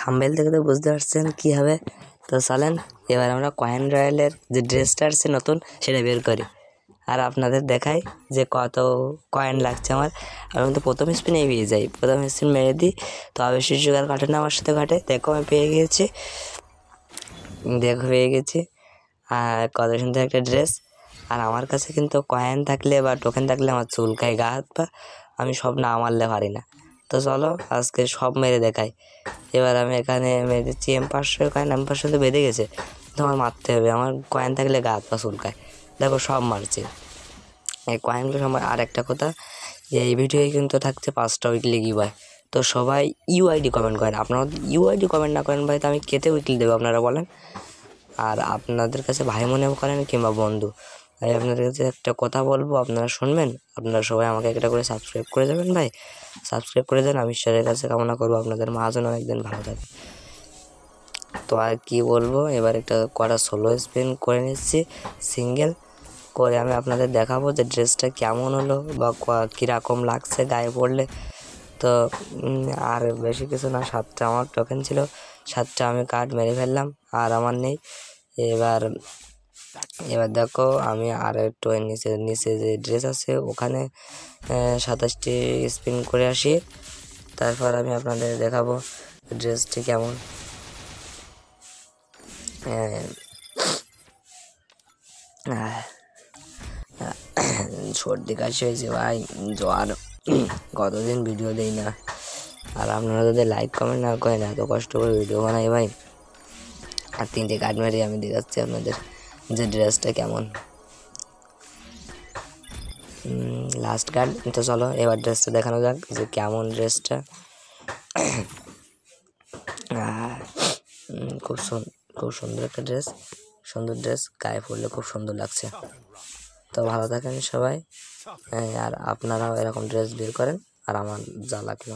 Thumbnail থেকে তো বুঝতে পারছেন কী হবে। তো চলেন এবার আমরা কয়েন রয়্যালের যে ড্রেসটা আসছে নতুন সেটা বের করি আর আপনাদের দেখাই যে কত কয়েন লাগছে আমার। আমি তো প্রথম স্পিনেই পেয়ে যাই, প্রথম স্পিন মেরে দিই তো বেশি জোগাড় ঘটে না আমার সাথে ঘটে। দেখো আমি পেয়ে গিয়েছি, পেয়ে গেছি আর কত সুন্দর একটা ড্রেস। আর আমার কাছে কিন্তু কয়েন থাকলে বা টোকেন থাকলে আমার চুলকায় গা হাত পা, আমি সব না মারলে পারি না। তো চলো আজকে সব মেরে দেখাই। এবার আমি এখানে মেরে দিচ্ছি M500 কয়েন, M500 তো বেঁধে গেছে, তো আমার মারতে হবে। আমার কয়েন থাকলে গা হাত পা চুলকায়। দেখো সব মারছি এই কয়েনগুলো সব। আর একটা কথা, যে এই ভিডিওয়ে কিন্তু থাকছে 5টা উইকলি গিভওয়ে। তো সবাই ইউআইডি কমেন্ট করেন। আপনারা ইউআইডি কমেন্ট না করেন ভাই, তো আমি কেটে উইকলি দেবো আপনারা বলেন। আর আপনাদের কাছে ভাই মনে করেন কিংবা বন্ধু, তাই আপনাদের কাছে একটা কথা বলবো, আপনারা শুনবেন। আপনারা সবাই আমাকে একটা করে সাবস্ক্রাইব করে যাবেন ভাই, সাবস্ক্রাইব করে দেন। আমি ঈশ্বরের কাছে কামনা করবো আপনাদের মহাজন অনেকদিন ভালো থাকে। তো আর কী বলবো, এবার একটা কটা সোলো স্পিন করে নিচ্ছি সিঙ্গেল করে। আমি আপনাদের দেখাবো যে ড্রেসটা কেমন হলো বা কীরকম লাগছে গায়ে পড়লে। তো আর বেশি কিছু না, 7টা আমার টোকেন ছিল, 7টা আমি কার্ড মেরে ফেললাম আর আমার নেই। এবার দেখো আমি আর একটু নিচে যে ড্রেস আছে ওখানে 27টি স্পিন করে আসি, তারপর আমি আপনাদের দেখাবো ড্রেসটি কেমন। সর্দি কাশি হয়েছে ভাই, জ্বর, কতদিন ভিডিও দেই না। আর আপনারা যদি লাইক কমেন্ট না করেন, এত কষ্ট করে ভিডিও বানাই ভাই। আর 3টে কার্ড মেরে আমি দেখাচ্ছি আপনাদের যে ড্রেসটা কেমন। Last card. তো চলো এবার ড্রেসটা দেখানো যাক যে কেমন ড্রেসটা। খুব সুন্দর একটা ড্রেস, সুন্দর ড্রেস, গায়ে পরলে খুব সুন্দর লাগছে। তো ভালো থাকেন সবাই, আর আপনারাও এরকম ড্রেস বের করেন। আর আমার যা লাগলো